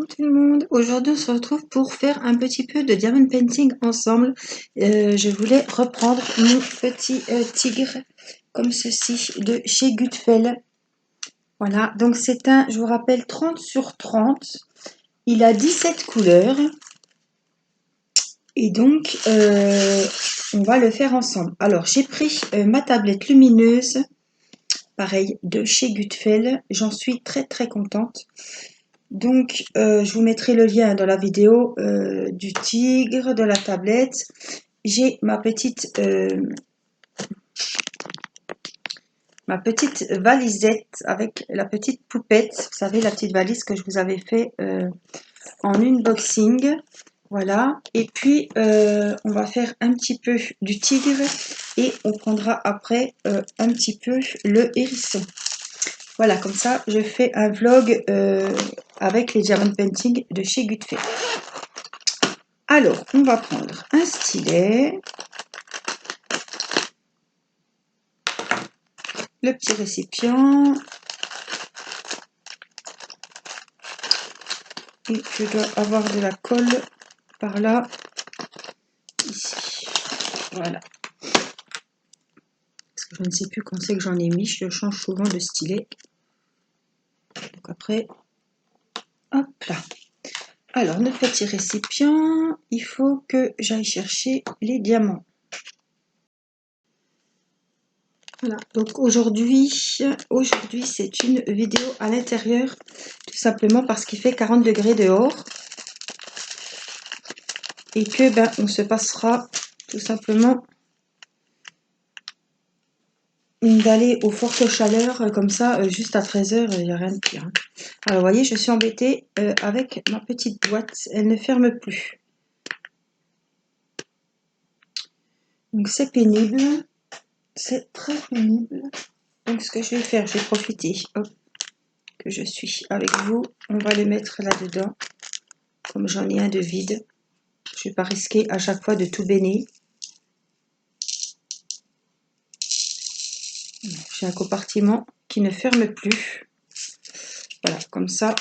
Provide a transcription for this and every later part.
Coucou tout le monde, aujourd'hui on se retrouve pour faire un petit peu de diamond painting ensemble. Je voulais reprendre mon petit tigre comme ceci de chez Gutfeld. Voilà, donc c'est un, je vous rappelle, 30 sur 30. Il a 17 couleurs. Et donc on va le faire ensemble. Alors j'ai pris ma tablette lumineuse, pareil, de chez Gutfeld. J'en suis très contente. Donc, je vous mettrai le lien dans la vidéo du tigre, de la tablette. J'ai ma petite valisette avec la petite poupette. Vous savez, la petite valise que je vous avais fait en unboxing. Voilà. Et puis, on va faire un petit peu du tigre et on prendra après un petit peu le hérisson. Voilà, comme ça, je fais un vlog avec les diamond painting de chez Gutfeld. Alors, on va prendre un stylet, le petit récipient, et je dois avoir de la colle par là, ici. Voilà. Parce que je ne sais plus quand c'est que j'en ai mis, je change souvent de stylet. Donc après, hop là. Alors, notre petit récipient, il faut que j'aille chercher les diamants. Voilà, donc aujourd'hui c'est une vidéo à l'intérieur, tout simplement parce qu'il fait 40 degrés dehors. Et que on se passera tout simplement d'aller aux fortes chaleurs comme ça, juste à 13 h, il n'y a rien de pire. Alors, vous voyez, je suis embêtée avec ma petite boîte, elle ne ferme plus. Donc, c'est pénible. C'est très pénible. Donc, ce que je vais faire, je vais profiter que je suis avec vous. On va le mettre là-dedans. Comme j'en ai un de vide, je ne vais pas risquer à chaque fois de tout baigner. J'ai un compartiment qui ne ferme plus. Voilà, comme ça,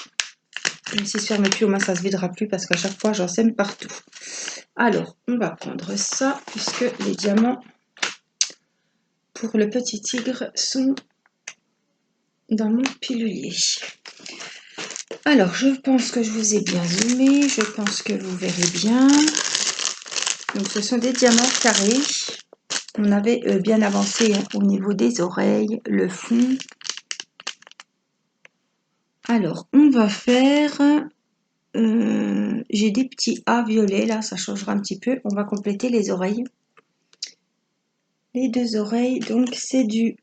même si ça ne ferme plus, au moins ça ne se videra plus parce qu'à chaque fois, j'en sème partout. Alors, on va prendre ça puisque les diamants pour le petit tigre sont dans mon pilulier. Alors, je pense que je vous ai bien zoomé. Je pense que vous verrez bien. Donc, ce sont des diamants carrés. On avait bien avancé au niveau des oreilles, le fond. Alors, on va faire... j'ai des petits A violets, là, ça changera un petit peu. On va compléter les oreilles. Les deux oreilles, donc c'est du...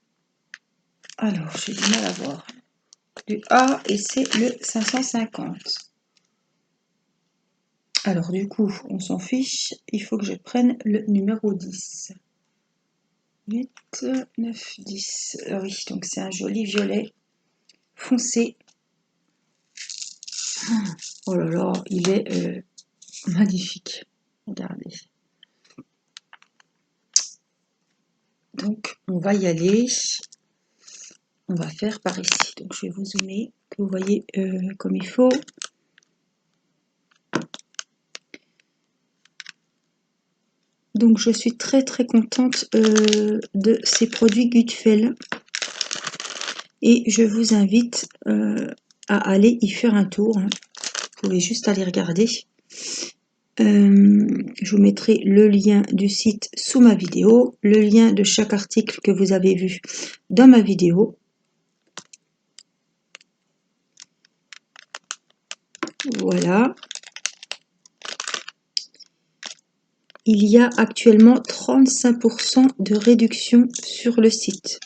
Alors, j'ai du mal à voir. Du A et c'est le 550. Alors, du coup, on s'en fiche. Il faut que je prenne le numéro 10. 8, 9, 10. Ah oui, donc c'est un joli violet foncé. Oh là là, il est magnifique. Regardez. Donc, on va y aller. On va faire par ici. Donc, je vais vous zoomer, que vous voyez comme il faut. Donc, je suis très contente de ces produits Gutfeld. Et je vous invite à aller y faire un tour. Vous pouvez juste aller regarder. Je vous mettrai le lien du site sous ma vidéo, le lien de chaque article que vous avez vu dans ma vidéo. Voilà. Il y a actuellement 35% de réduction sur le site.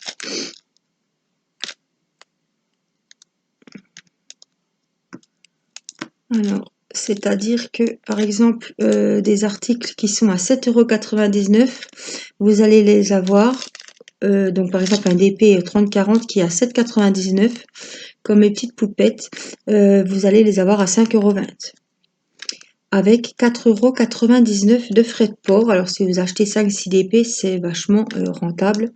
Alors, c'est-à-dire que, par exemple, des articles qui sont à 7,99 €, vous allez les avoir. Donc, par exemple, un DP 30-40 qui est à 7,99 €, comme mes petites poupettes, vous allez les avoir à 5,20 €. Avec 4,99 € de frais de port. Alors, si vous achetez 5-6 DP, c'est vachement rentable.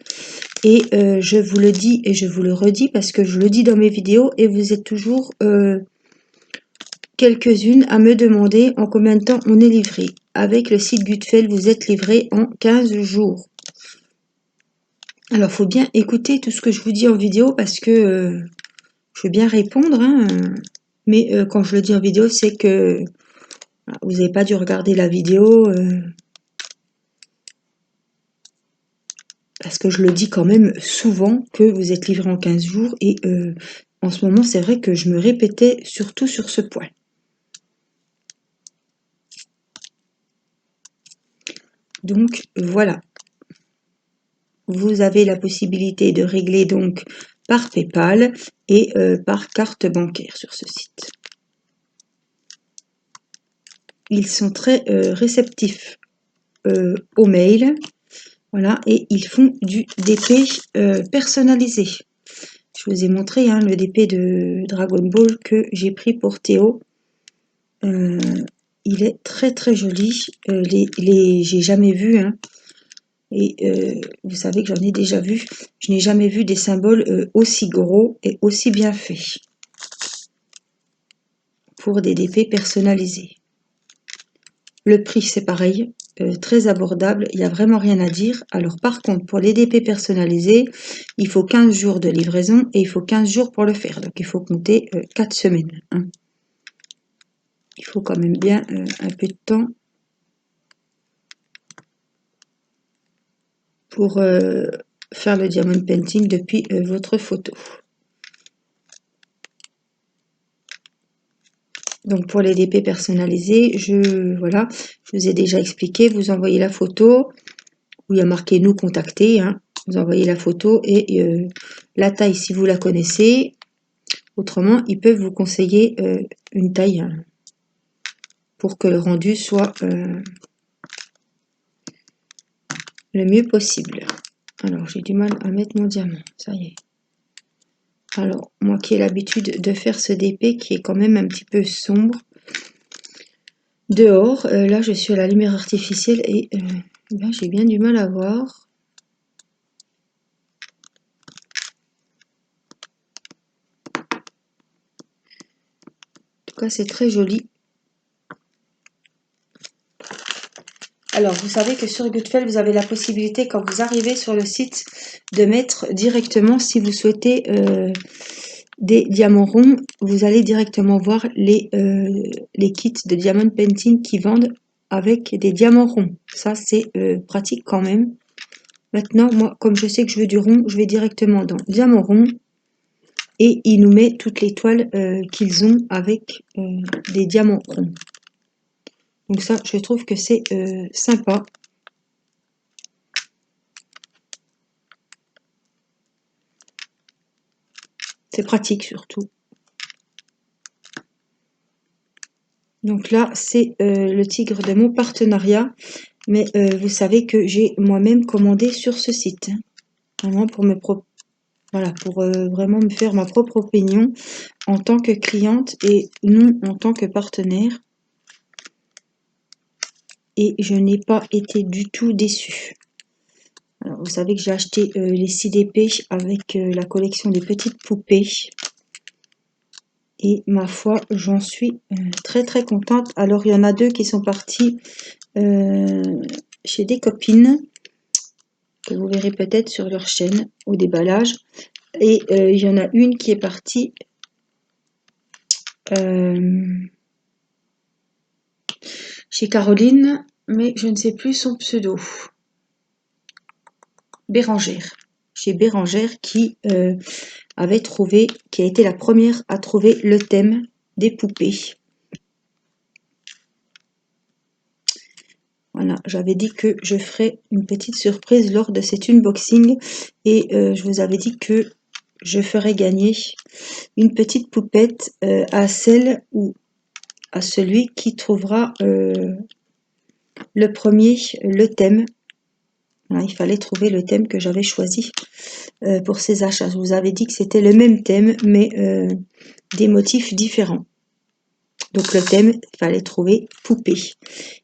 Et je vous le dis et je vous le redis parce que je le dis dans mes vidéos et vous êtes toujours quelques-unes à me demander en combien de temps on est livré. Avec le site Gutfeld, vous êtes livré en 15 jours. Alors, il faut bien écouter tout ce que je vous dis en vidéo parce que je veux bien répondre. Hein, mais quand je le dis en vidéo, c'est que vous n'avez pas dû regarder la vidéo. Parce que je le dis quand même souvent que vous êtes livré en 15 jours. Et en ce moment, c'est vrai que je me répétais surtout sur ce point. Donc, voilà. Vous avez la possibilité de régler donc par PayPal et par carte bancaire sur ce site. Ils sont très réceptifs aux mails, voilà, et ils font du DP personnalisé. Je vous ai montré hein, le DP de Dragon Ball que j'ai pris pour Théo. Il est très très joli. J'ai jamais vu, hein, et vous savez que j'en ai déjà vu. Je n'ai jamais vu des symboles aussi gros et aussi bien faits pour des DP personnalisés. Le prix c'est pareil, très abordable, il n'y a vraiment rien à dire. Alors par contre pour les DP personnalisés, il faut 15 jours de livraison et il faut 15 jours pour le faire. Donc il faut compter 4 semaines. Hein. Il faut quand même bien un peu de temps pour faire le diamond painting depuis votre photo. Donc pour les DP personnalisés, je vous ai déjà expliqué, vous envoyez la photo, où il y a marqué nous contacter, hein, vous envoyez la photo et la taille si vous la connaissez. Autrement, ils peuvent vous conseiller une taille hein, pour que le rendu soit le mieux possible. Alors j'ai du mal à mettre mon diamant, ça y est. Alors moi qui ai l'habitude de faire ce DP qui est quand même un petit peu sombre, dehors, là je suis à la lumière artificielle et ben, j'ai bien du mal à voir. En tout cas c'est très joli. Alors vous savez que sur Gutfeld vous avez la possibilité quand vous arrivez sur le site de mettre directement si vous souhaitez des diamants ronds, vous allez directement voir les kits de diamond painting qui vendent avec des diamants ronds. Ça c'est pratique quand même. Maintenant moi comme je sais que je veux du rond, je vais directement dans diamant rond et il nous met toutes les toiles qu'ils ont avec des diamants ronds. Donc ça je trouve que c'est sympa. C'est pratique surtout. Donc là, c'est le tigre de mon partenariat. Mais vous savez que j'ai moi-même commandé sur ce site. Hein. Vraiment pour vraiment me faire ma propre opinion en tant que cliente et non en tant que partenaire. Et je n'ai pas été du tout déçue. Alors, vous savez que j'ai acheté les 6 DP avec la collection des petites poupées. Et ma foi, j'en suis très très contente. Alors, il y en a 2 qui sont partis chez des copines que vous verrez peut-être sur leur chaîne au déballage. Et il y en a une qui est partie chez Caroline, mais je ne sais plus son pseudo. Bérangère. Chez Bérangère qui avait trouvé, qui a été la première à trouver le thème des poupées. Voilà, j'avais dit que je ferais une petite surprise lors de cet unboxing et je vous avais dit que je ferais gagner une petite poupette à celle ou à celui qui trouvera le premier, le thème. Voilà, il fallait trouver le thème que j'avais choisi pour ces achats. Je vous avais dit que c'était le même thème, mais des motifs différents. Donc le thème, il fallait trouver poupée.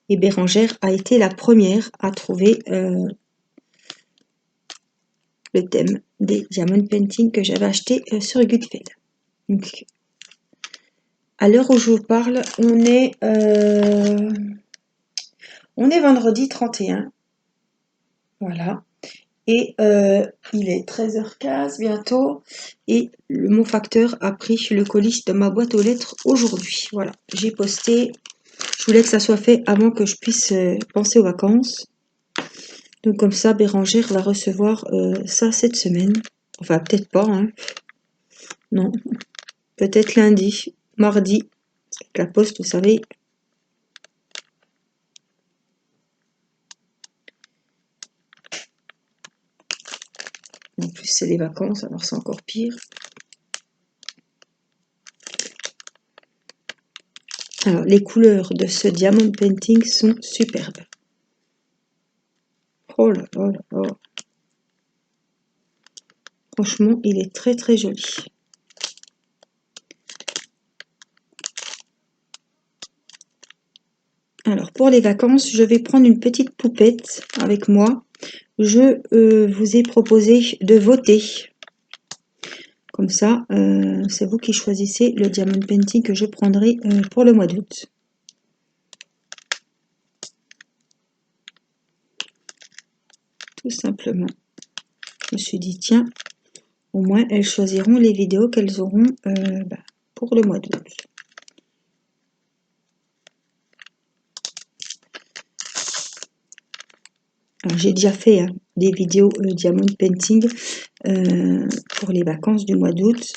Et Bérangère a été la première à trouver le thème des diamond painting que j'avais acheté sur Gutfeld. Donc, À l'heure où je vous parle, on est vendredi 31. Voilà. Et il est 13h15 bientôt. Et le mot facteur a pris le colis de ma boîte aux lettres aujourd'hui. Voilà, j'ai posté. Je voulais que ça soit fait avant que je puisse penser aux vacances. Donc comme ça, Bérangère va recevoir ça cette semaine. Enfin, peut-être pas, hein. Non. Peut-être lundi, mardi. Avec la poste, vous savez. En plus, c'est les vacances, alors c'est encore pire. Alors, les couleurs de ce diamond painting sont superbes. Oh là là là là. Franchement, il est très très joli. Alors, pour les vacances, je vais prendre une petite poupette avec moi. Je vous ai proposé de voter. Comme ça, c'est vous qui choisissez le diamond painting que je prendrai pour le mois d'août. Tout simplement. Je me suis dit, tiens, au moins elles choisiront les vidéos qu'elles auront pour le mois d'août. J'ai déjà fait des vidéos diamond painting pour les vacances du mois d'août,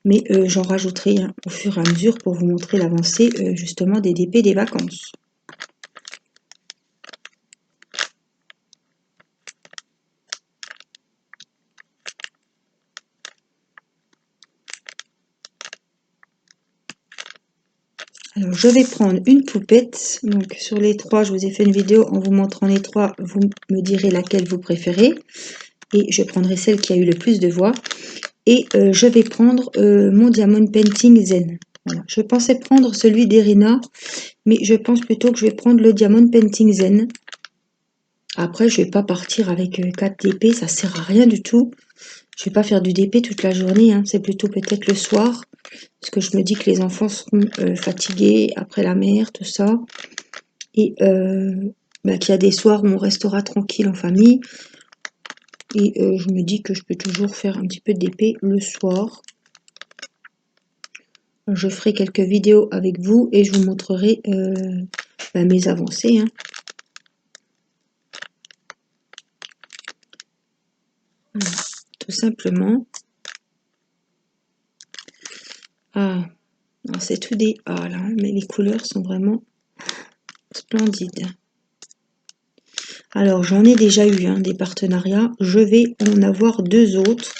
mais j'en rajouterai au fur et à mesure pour vous montrer l'avancée justement des DP des vacances. Alors je vais prendre une poupette, donc sur les trois, je vous ai fait une vidéo en vous montrant les trois, vous me direz laquelle vous préférez, et je prendrai celle qui a eu le plus de voix, et je vais prendre mon diamond painting zen. Voilà. Je pensais prendre celui d'Erina, mais je pense plutôt que je vais prendre le diamond painting zen. Après, je vais pas partir avec 4 DP, ça sert à rien du tout. Je vais pas faire du DP toute la journée, hein. C'est plutôt peut-être le soir, parce que je me dis que les enfants seront fatigués après la mer, tout ça. Et qu'il y a des soirs où on restera tranquille en famille. Et je me dis que je peux toujours faire un petit peu de DP le soir. Je ferai quelques vidéos avec vous et je vous montrerai mes avancées, hein. Voilà, tout simplement. Ah, c'est tout des A là, mais les couleurs sont vraiment splendides. Alors j'en ai déjà eu des partenariats, je vais en avoir 2 autres.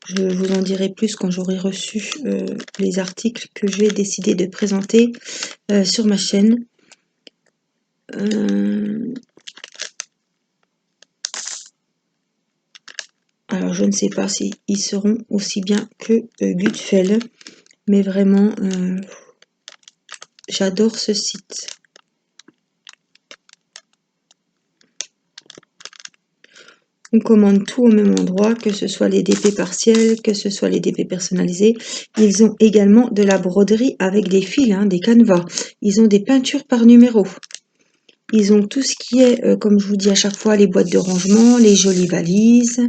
Je vous en dirai plus quand j'aurai reçu les articles que je vais décider de présenter sur ma chaîne. Alors je ne sais pas si ils seront aussi bien que Gutfeld, mais vraiment j'adore ce site. On commande tout au même endroit, que ce soit les DP partiels, que ce soit les DP personnalisés. Ils ont également de la broderie avec des fils, des canevas. Ils ont des peintures par numéro. Ils ont tout ce qui est, comme je vous dis à chaque fois, les boîtes de rangement, les jolies valises.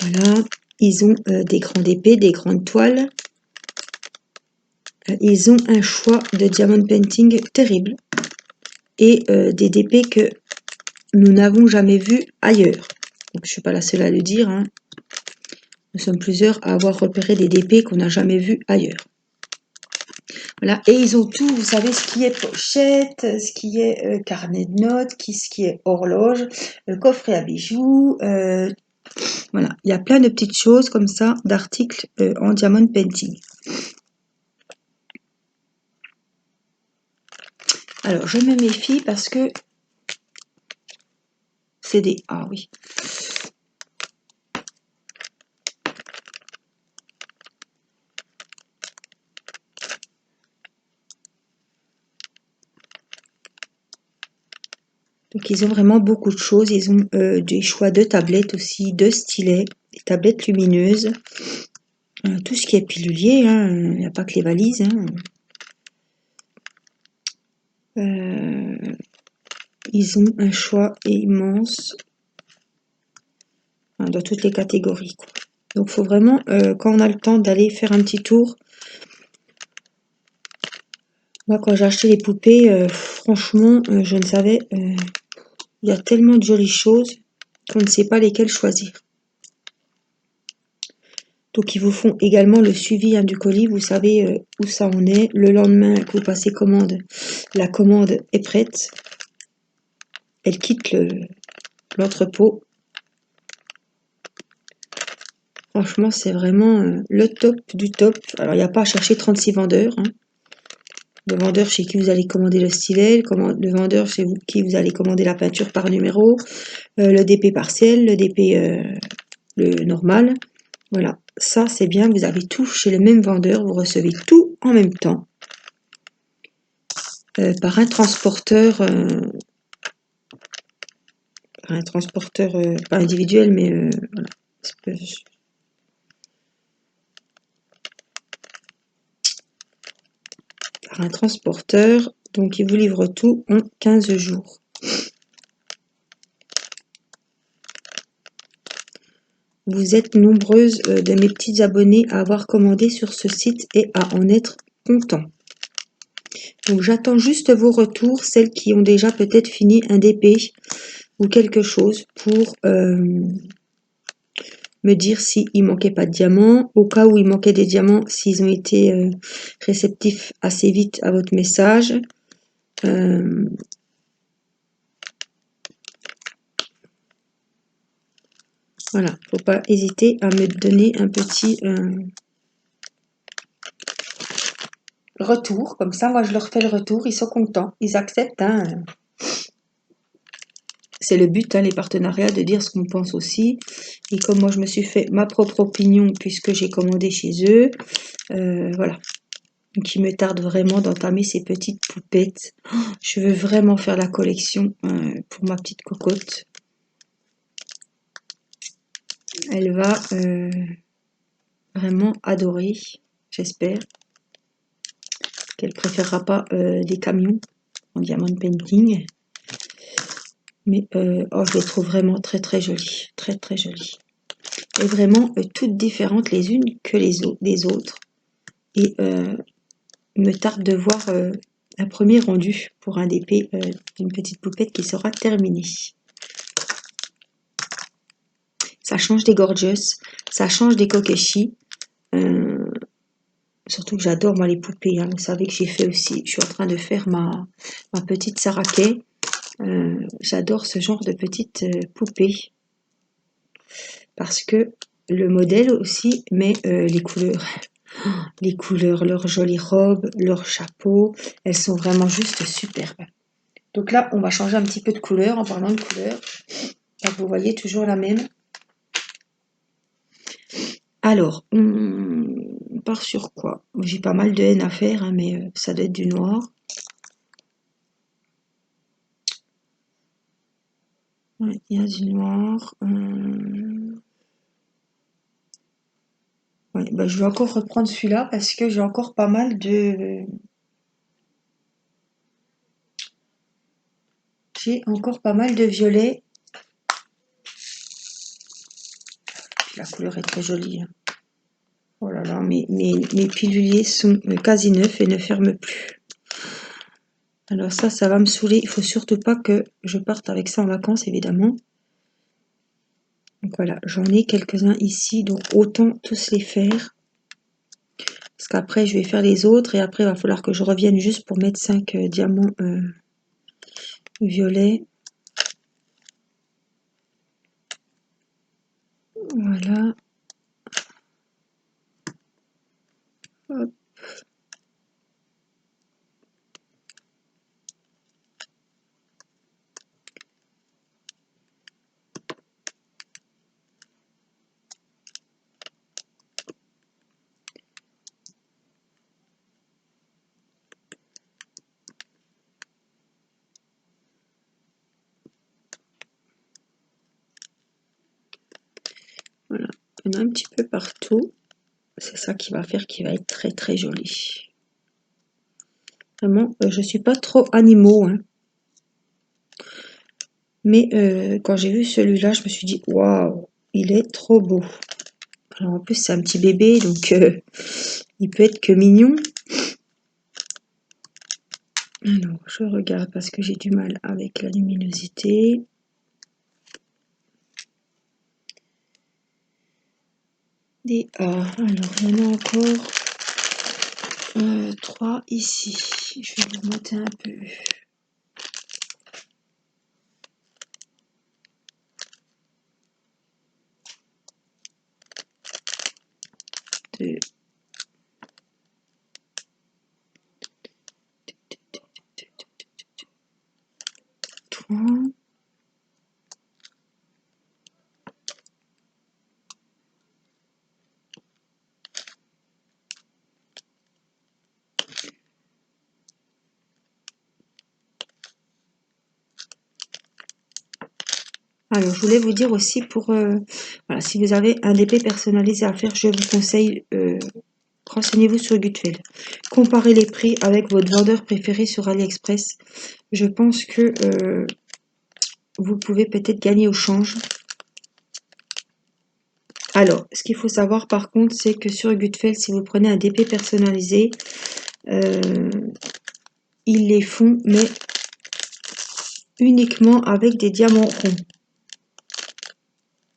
Voilà. Ils ont des grands DP, des grandes toiles. Ils ont un choix de diamond painting terrible. Et des DP que nous n'avons jamais vus ailleurs. Donc, je ne suis pas la seule à le dire. Nous sommes plusieurs à avoir repéré des DP qu'on n'a jamais vus ailleurs. Voilà, et ils ont tout, vous savez, ce qui est pochette, ce qui est carnet de notes, ce qui est horloge, coffret à bijoux. Voilà, il y a plein de petites choses comme ça, d'articles en diamond painting. Alors, je me méfie parce que c'est des... Ah oui. Donc, ils ont vraiment beaucoup de choses. Ils ont des choix de tablettes aussi, de stylets, des tablettes lumineuses. tout ce qui est pilulier, hein, il n'y a pas que les valises. Hein. Ils ont un choix immense dans toutes les catégories, quoi. Donc, il faut vraiment, quand on a le temps d'aller faire un petit tour. Moi, quand j'ai acheté les poupées, franchement, je ne savais... il y a tellement de jolies choses qu'on ne sait pas lesquelles choisir. Donc, ils vous font également le suivi, hein, du colis. Vous savez où ça en est. Le lendemain que vous passez commande, la commande est prête. Elle quitte l'entrepôt. Franchement, c'est vraiment le top du top. Alors, il n'y a pas à chercher 36 vendeurs. Hein. Le vendeur chez qui vous allez commander le stylet, le vendeur chez qui vous allez commander la peinture par numéro, le DP partiel, le DP le normal. Voilà, ça c'est bien, vous avez tout chez le même vendeur, vous recevez tout en même temps. Par un transporteur, pas individuel, mais voilà. Par un transporteur, donc il vous livre tout en 15 jours. Vous êtes nombreuses de mes petits abonnés à avoir commandé sur ce site et à en être contents. Donc j'attends juste vos retours, celles qui ont déjà peut-être fini un DP ou quelque chose pour me dire s'il manquait pas de diamants, au cas où il manquait des diamants, s'ils ont été réceptifs assez vite à votre message. Voilà, faut pas hésiter à me donner un petit retour, comme ça moi je leur fais le retour, ils sont contents, ils acceptent. Hein. C'est le but, hein, les partenariats, de dire ce qu'on pense aussi. Et comme moi je me suis fait ma propre opinion puisque j'ai commandé chez eux, voilà. Donc il me tarde vraiment d'entamer ces petites poupettes. Oh, je veux vraiment faire la collection pour ma petite cocotte. Elle va vraiment adorer, j'espère. Qu'elle préférera pas des camions en diamond painting. Mais oh, je les trouve vraiment très très jolies. Très très jolies. Et vraiment toutes différentes les unes que des autres. Et il me tarde de voir un premier rendu pour un DP d'une petite poupette qui sera terminée. Ça change des gorgeous, ça change des kokeshi. Surtout que j'adore moi les poupées. Hein. Vous savez que j'ai fait aussi, je suis en train de faire ma petite Saraké. J'adore ce genre de petites poupées. Parce que le modèle aussi met les couleurs. Les couleurs, leurs jolies robes, leurs chapeaux, elles sont vraiment juste superbes. Donc là, on va changer un petit peu de couleur en parlant de couleur. Là, vous voyez toujours la même. Alors, on part sur quoi? J'ai pas mal de haine à faire, hein, mais ça doit être du noir. Ouais, il y a du noir. Ouais, bah, je vais encore reprendre celui-là parce que j'ai encore pas mal de... J'ai encore pas mal de violet. La couleur est très jolie. Hein. Oh là là, mes piluliers sont quasi neufs et ne ferment plus. Alors ça va me saouler. Il faut surtout pas que je parte avec ça en vacances, évidemment. Donc voilà, j'en ai quelques-uns ici, donc autant tous les faire. Parce qu'après, je vais faire les autres et après, il va falloir que je revienne juste pour mettre 5 diamants violets. Voilà. Hop. Voilà, il y en a un petit peu partout. c'est ça qui va faire qu'il va être très très joli. Vraiment, je suis pas trop animaux, hein. Mais quand j'ai vu celui-là, je me suis dit, waouh, il est trop beau. Alors en plus, c'est un petit bébé, donc il peut être que mignon. Alors, je regarde parce que j'ai du mal avec la luminosité. Alors, il y en a encore 3 ici. Je vais vous monter un peu. 2. 3. Alors, je voulais vous dire aussi voilà, si vous avez un DP personnalisé à faire, je vous conseille, renseignez-vous sur Gutfeld. Comparez les prix avec votre vendeur préféré sur AliExpress. Je pense que vous pouvez peut-être gagner au change. Alors, ce qu'il faut savoir par contre, c'est que sur Gutfeld, si vous prenez un DP personnalisé, ils les font, mais uniquement avec des diamants ronds.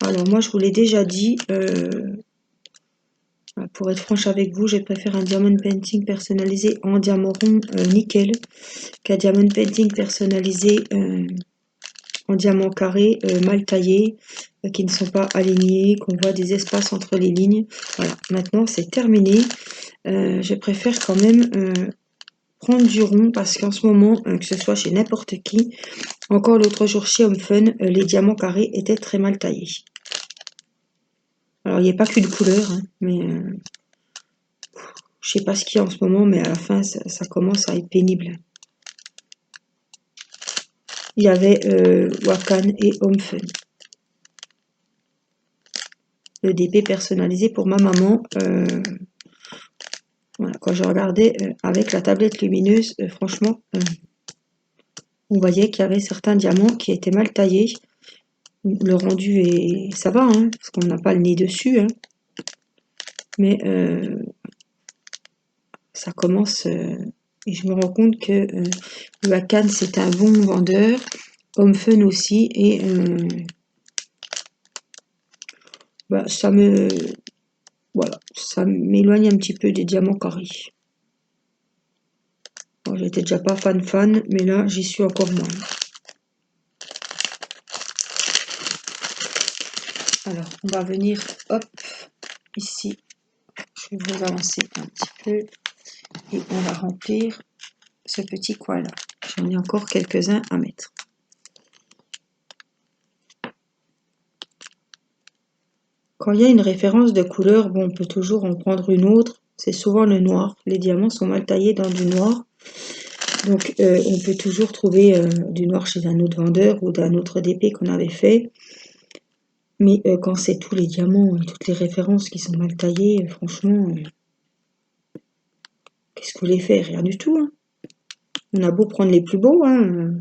Alors moi, je vous l'ai déjà dit, pour être franche avec vous, je préfère un diamond painting personnalisé en diamant rond nickel qu'un diamond painting personnalisé en diamant carré mal taillé, qui ne sont pas alignés, qu'on voit des espaces entre les lignes. Voilà, maintenant c'est terminé. Je préfère quand même prendre du rond parce qu'en ce moment, que ce soit chez n'importe qui, encore l'autre jour chez Home Fun, les diamants carrés étaient très mal taillés. Alors il n'y a pas qu'une couleur, hein, mais je sais pas ce qu'il y a en ce moment, mais à la fin ça commence à être pénible. Il y avait Wakan et Home Fun. Le DP personnalisé pour ma maman. Voilà, quand je regardais avec la tablette lumineuse, franchement, on voyait qu'il y avait certains diamants qui étaient mal taillés. Le rendu est, ça va, hein, parce qu'on n'a pas le nez dessus, hein, mais ça commence. Et je me rends compte que Wakan c'est un bon vendeur, Home Fun aussi, et bah, voilà, ça m'éloigne un petit peu des diamants carrés. Bon, j'étais déjà pas fan, mais là j'y suis encore moins. Alors, on va venir, hop, ici, je vais vous avancer un petit peu et on va remplir ce petit coin-là. J'en ai encore quelques-uns à mettre. Quand il y a une référence de couleur, bon, on peut toujours en prendre une autre. C'est souvent le noir. Les diamants sont mal taillés dans du noir. Donc, on peut toujours trouver du noir chez un autre vendeur ou d'un autre DP qu'on avait fait. Mais quand c'est tous les diamants et toutes les références qui sont mal taillées, franchement, qu'est-ce que vous voulez faire? Rien du tout, hein. On a beau prendre les plus beaux, hein.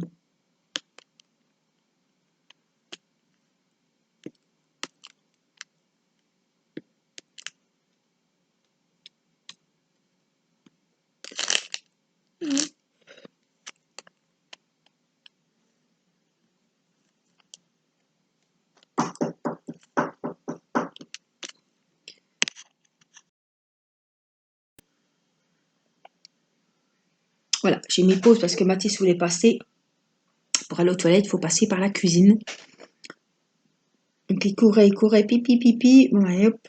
Voilà, j'ai mis pause parce que Mathis voulait passer. Pour aller aux toilettes, il faut passer par la cuisine. Donc il courait, pipi, pipi. Ouais, hop.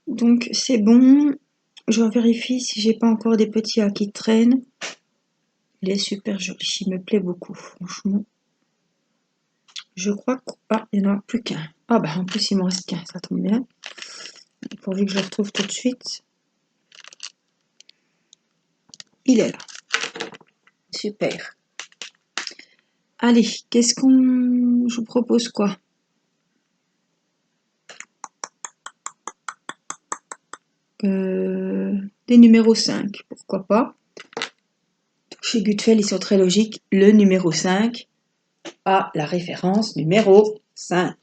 Donc c'est bon. Je vérifie si j'ai pas encore des petits A qui traînent. Il est super joli, il me plaît beaucoup, franchement. Je crois que... Ah, il n'y en a plus qu'un. Ah bah en plus il m'en reste qu'un, ça tombe bien. Pourvu que je le retrouve tout de suite. Il est là. Super. Allez, qu'est-ce qu'on... Je vous propose quoi? des numéros 5, pourquoi pas. Chez Gutfeld, ils sont très logiques. Le numéro 5 a la référence numéro 5.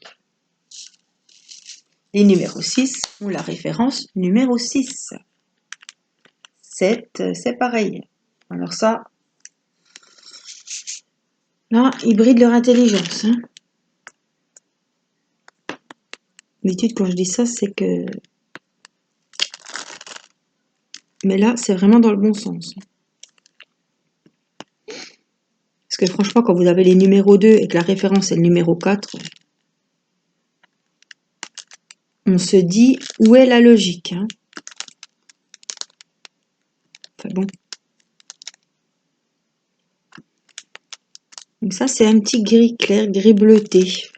Les numéros 6 ont la référence numéro 6. 7, c'est pareil. Alors ça, là, ils brident leur intelligence. Hein. D'habitude, quand je dis ça, c'est que... Mais là, c'est vraiment dans le bon sens. Parce que franchement, quand vous avez les numéros 2 et que la référence est le numéro 4, on se dit où est la logique. Hein. Enfin bon. Donc ça, c'est un petit gris clair, gris bleuté.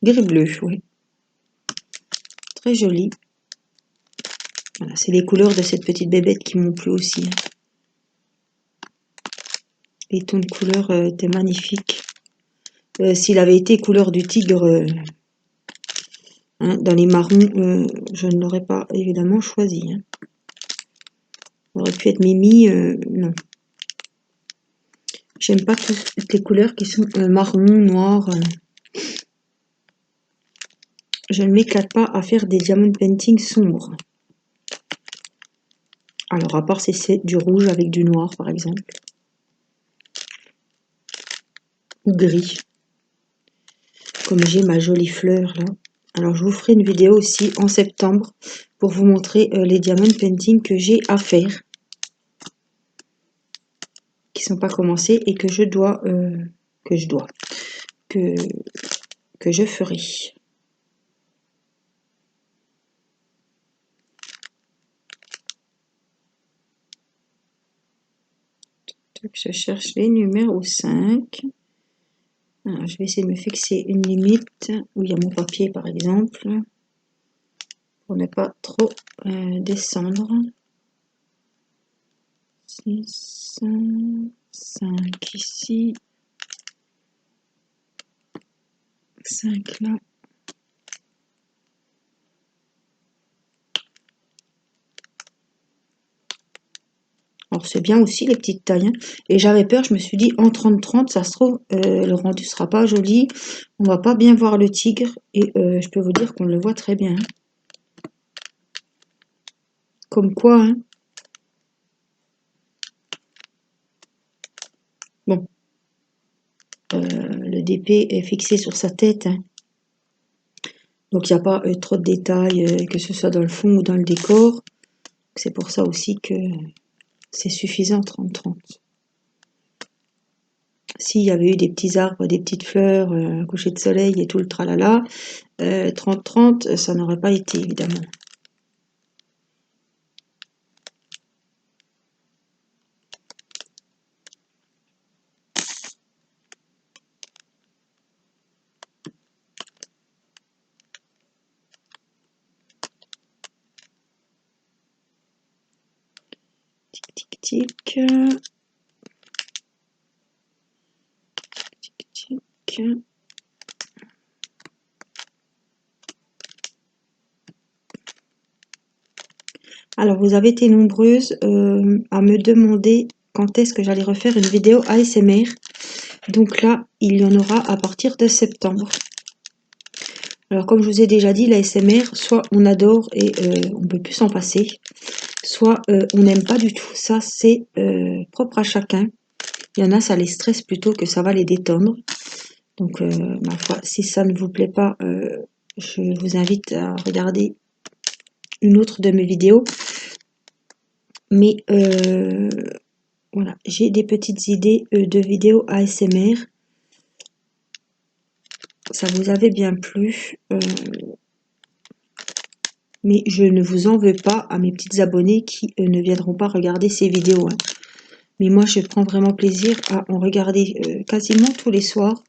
Gris bleu, oui. Très joli. Voilà, c'est les couleurs de cette petite bébête qui m'ont plu aussi. Hein. Les tons de couleur étaient magnifiques. S'il avait été couleur du tigre hein, dans les marrons, je ne l'aurais pas évidemment choisi. Hein. Ça aurait pu être Mimi, non. J'aime pas toutes les couleurs qui sont marron, noir. Je ne m'éclate pas à faire des diamond painting sombres. Alors, à part si c'est du rouge avec du noir, par exemple. Ou gris. Comme j'ai ma jolie fleur, là. Alors, je vous ferai une vidéo aussi en septembre pour vous montrer les diamond painting que j'ai à faire. Qui ne sont pas commencés et que je dois... que je ferai. Donc, je cherche les numéros 5. Alors, je vais essayer de me fixer une limite où il y a mon papier par exemple. Pour ne pas trop descendre. 6, 5 ici. 5 là. Alors c'est bien aussi les petites tailles. Hein. Et j'avais peur, je me suis dit en 30-30, ça se trouve, le rendu sera pas joli. On va pas bien voir le tigre. Et je peux vous dire qu'on le voit très bien. Hein. Comme quoi, hein. Bon. Le DP est fixé sur sa tête. Hein. Donc il n'y a pas trop de détails, que ce soit dans le fond ou dans le décor. C'est pour ça aussi que c'est suffisant 30-30. S'il y avait eu des petits arbres, des petites fleurs, un coucher de soleil et tout le tralala, 30-30, ça n'aurait pas été évidemment. Tic tic tic. Tic tic. Alors vous avez été nombreuses à me demander quand est-ce que j'allais refaire une vidéo ASMR. Donc là, il y en aura à partir de septembre. Alors comme je vous ai déjà dit, l'ASMR, soit on adore et on ne peut plus s'en passer, soit on n'aime pas du tout. Ça, c'est propre à chacun. Il y en a, ça les stresse plutôt que ça va les détendre. Donc, ma foi, si ça ne vous plaît pas, je vous invite à regarder une autre de mes vidéos. Mais voilà, j'ai des petites idées de vidéos ASMR. Ça vous avait bien plu. Mais je ne vous en veux pas à mes petites abonnées qui ne viendront pas regarder ces vidéos. Hein. Mais moi, je prends vraiment plaisir à en regarder quasiment tous les soirs.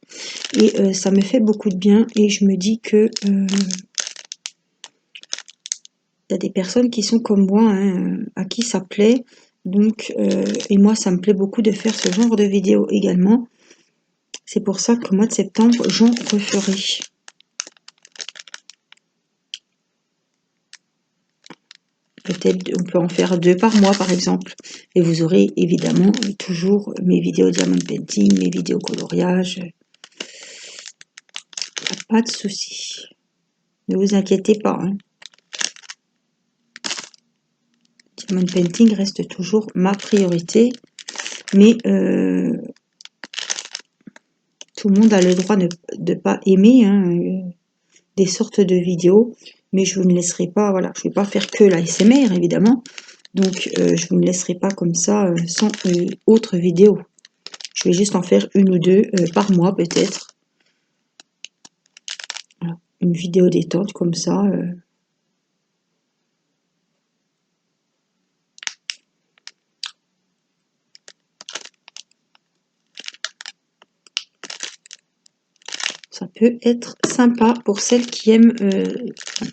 Et ça me fait beaucoup de bien. Et je me dis que y a des personnes qui sont comme moi, hein, à qui ça plaît. Donc, et moi, ça me plaît beaucoup de faire ce genre de vidéos également. C'est pour ça qu'au mois de septembre, j'en referai. peut-être on peut en faire 2 par mois par exemple. Et vous aurez évidemment toujours mes vidéos diamond painting, mes vidéos coloriage. Pas de souci. Ne vous inquiétez pas. Hein. Diamond painting reste toujours ma priorité. Mais tout le monde a le droit de ne pas aimer hein, des sortes de vidéos. Mais je vous ne laisserai pas, voilà, je ne vais pas faire que l'ASMR évidemment. Donc je vous ne laisserai pas comme ça sans autre vidéo. Je vais juste en faire 1 ou 2 par mois peut-être. Voilà. Une vidéo détente comme ça. Ça peut être sympa pour celles qui aiment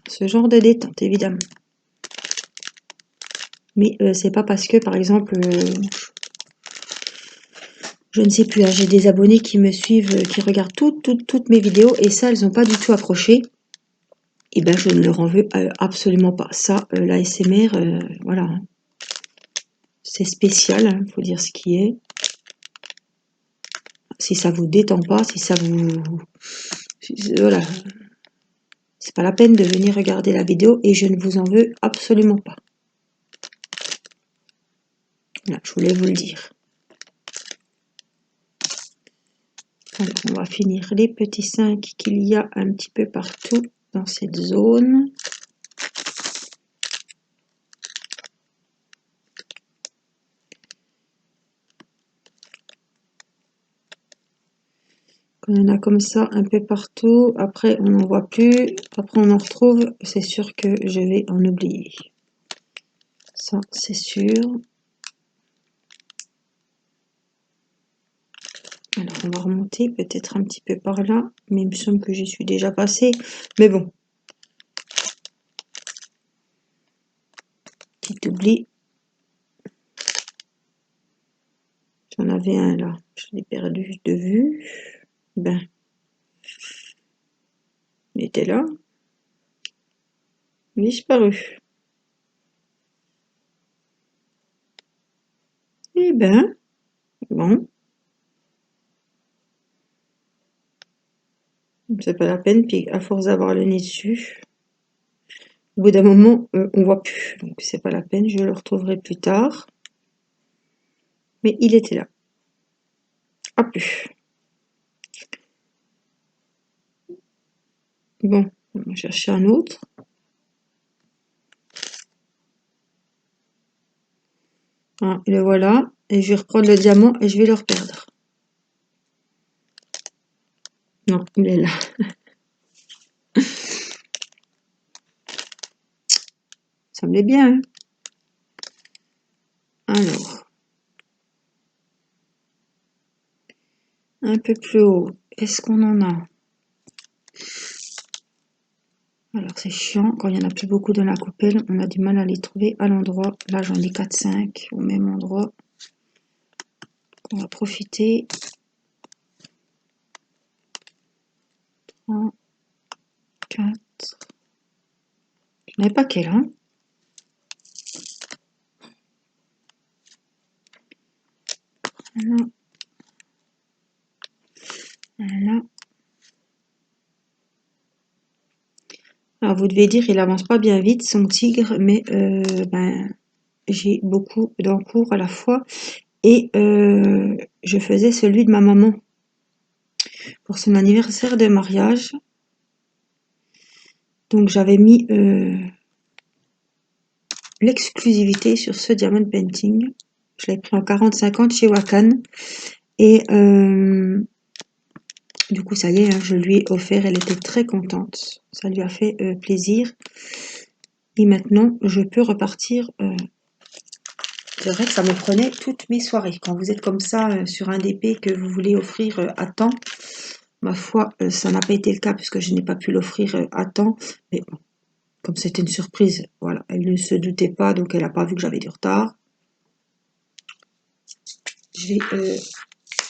ce genre de détente, évidemment. Mais c'est pas parce que, par exemple, je ne sais plus, hein, j'ai des abonnés qui me suivent, qui regardent toutes mes vidéos, et ça, elles n'ont pas du tout accroché. Et ben, je ne leur en veux absolument pas. Ça, l'ASMR, voilà. Hein. C'est spécial, hein, faut dire ce qui est. Si ça vous détend pas, si ça vous... Voilà. C'est pas la peine de venir regarder la vidéo et je ne vous en veux absolument pas. Voilà, je voulais vous le dire. Alors, on va finir les petits 5 qu'il y a un petit peu partout dans cette zone. Quand on a comme ça un peu partout, après on n'en voit plus, après on en retrouve, c'est sûr que je vais en oublier. Ça, c'est sûr. Alors, on va remonter peut-être un petit peu par là, mais il me semble que j'y suis déjà passée. Mais bon. Petit oubli. J'en avais un là, je l'ai perdu de vue. Ben, il était là. Il est disparu. Eh ben, bon. C'est pas la peine, puis à force d'avoir le nez dessus, au bout d'un moment, on voit plus. Donc c'est pas la peine, je le retrouverai plus tard. Mais il était là. Ah plus. Bon, on va chercher un autre. Ah, le voilà. Et je vais reprendre le diamant et je vais le reperdre. Non, il est là. Ça me l'est bien. Hein. Alors. Un peu plus haut. Est-ce qu'on en a? Alors c'est chiant, quand il n'y en a plus beaucoup dans la coupelle, on a du mal à les trouver à l'endroit. Là j'en ai 4-5 au même endroit. On va profiter. 3, 4. Il n'y en avait pas qu'elle, hein. Voilà. Voilà. Alors vous devez dire, il avance pas bien vite son tigre, mais ben, j'ai beaucoup d'encours à la fois. Et je faisais celui de ma maman pour son anniversaire de mariage. Donc j'avais mis l'exclusivité sur ce diamond painting. Je l'ai pris en 40-50 chez Wakan. Et du coup, ça y est, hein, je lui ai offert. Elle était très contente. Ça lui a fait plaisir. Et maintenant, je peux repartir. C'est vrai que ça me prenait toutes mes soirées. Quand vous êtes comme ça sur un DP que vous voulez offrir à temps, ma foi, ça n'a pas été le cas puisque je n'ai pas pu l'offrir à temps. Mais bon, comme c'était une surprise, voilà, elle ne se doutait pas, donc elle n'a pas vu que j'avais du retard. Je vais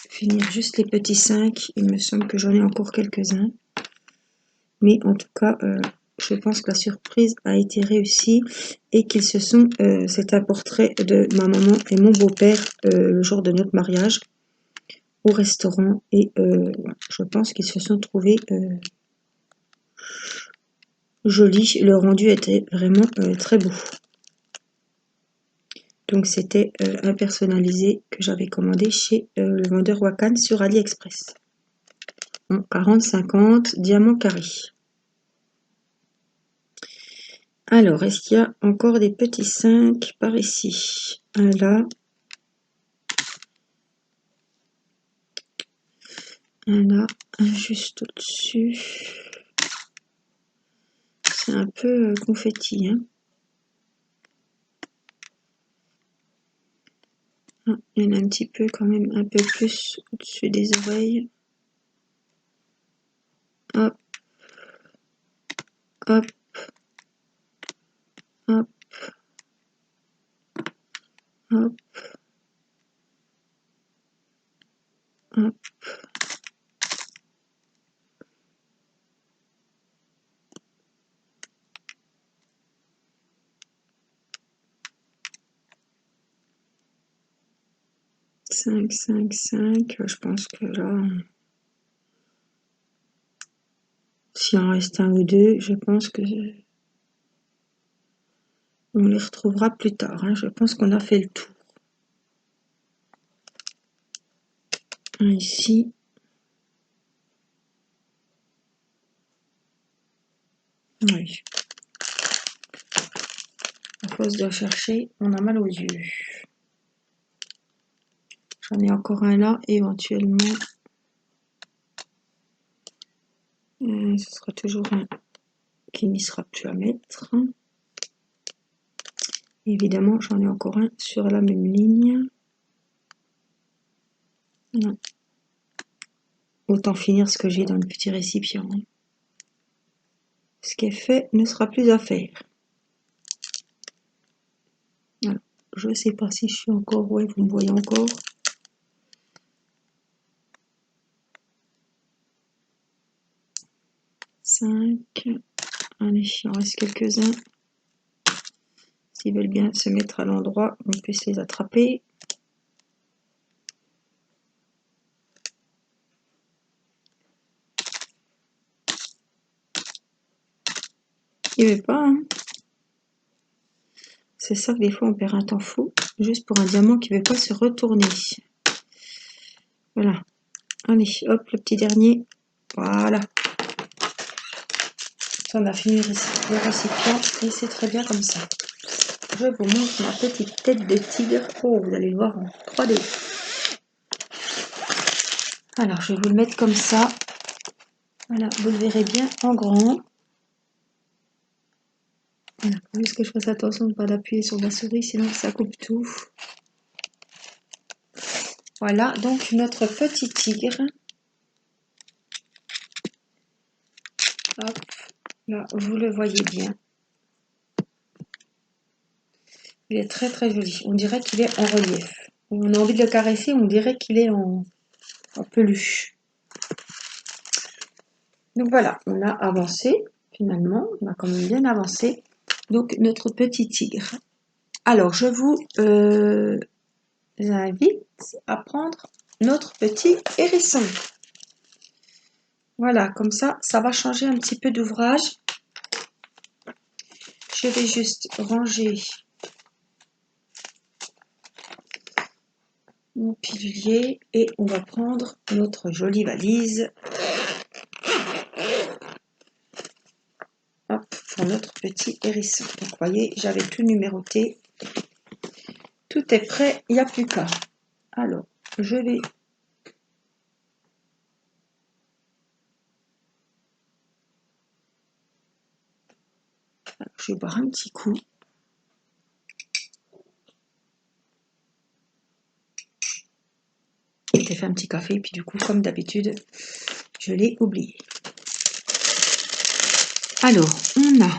finir juste les petits 5. Il me semble que j'en ai encore quelques-uns. Mais en tout cas, je pense que la surprise a été réussie et qu'ils se sont... c'est un portrait de ma maman et mon beau-père le jour de notre mariage au restaurant. Et je pense qu'ils se sont trouvés jolis. Le rendu était vraiment très beau. Donc c'était un personnalisé que j'avais commandé chez le vendeur Wakan sur AliExpress. En 40-50 diamants carrés. Alors, est-ce qu'il y a encore des petits 5 par ici? Un là. Un là. Un juste au-dessus. C'est un peu confetti, hein. Ah, il y en a un petit peu quand même, un peu plus au-dessus des oreilles. Hop. Hop. Hop. Hop. Hop. 5, 5, 5. Je pense que là, s'il en reste un ou deux, je pense que on les retrouvera plus tard, hein. Je pense qu'on a fait le tour. Un ici. Oui. À force de chercher, on a mal aux yeux. J'en ai encore un là, éventuellement. Ce sera toujours un qui n'y sera plus à mettre. Évidemment, j'en ai encore un sur la même ligne. Non. Autant finir ce que j'ai dans le petit récipient. Ce qui est fait ne sera plus à faire. Voilà. Je ne sais pas si je suis encore... Ouais, vous me voyez encore. Cinq. Allez, il en reste quelques-uns. S'ils veulent bien se mettre à l'endroit, on puisse les attraper. Il ne veut pas, hein. C'est ça que des fois on perd un temps fou, juste pour un diamant qui ne veut pas se retourner. Voilà. Allez, hop, le petit dernier. Voilà. Ça, on a fini le récipient et c'est très bien comme ça. Je vous montre ma petite tête de tigre. Oh, vous allez le voir en 3D. Alors, je vais vous le mettre comme ça. Voilà, vous le verrez bien en grand. Voilà, juste que je fasse attention de ne pas l'appuyer sur la souris, sinon ça coupe tout. Voilà, donc notre petit tigre. Hop, là, vous le voyez bien. Il est très très joli. On dirait qu'il est en relief. On a envie de le caresser, on dirait qu'il est en peluche. Donc voilà, on a avancé. Finalement, on a quand même bien avancé. Donc notre petit tigre. Alors, je vous invite à prendre notre petit hérisson. Voilà, comme ça va changer un petit peu d'ouvrage. Je vais juste ranger mon pilulier et on va prendre notre jolie valise. Hop, pour notre petit hérisson. Donc, vous voyez, j'avais tout numéroté. Tout est prêt, il n'y a plus qu'à. Alors, je vais... Alors, je vais boire un petit coup. J'ai fait un petit café, puis du coup, comme d'habitude, je l'ai oublié. Alors, on a...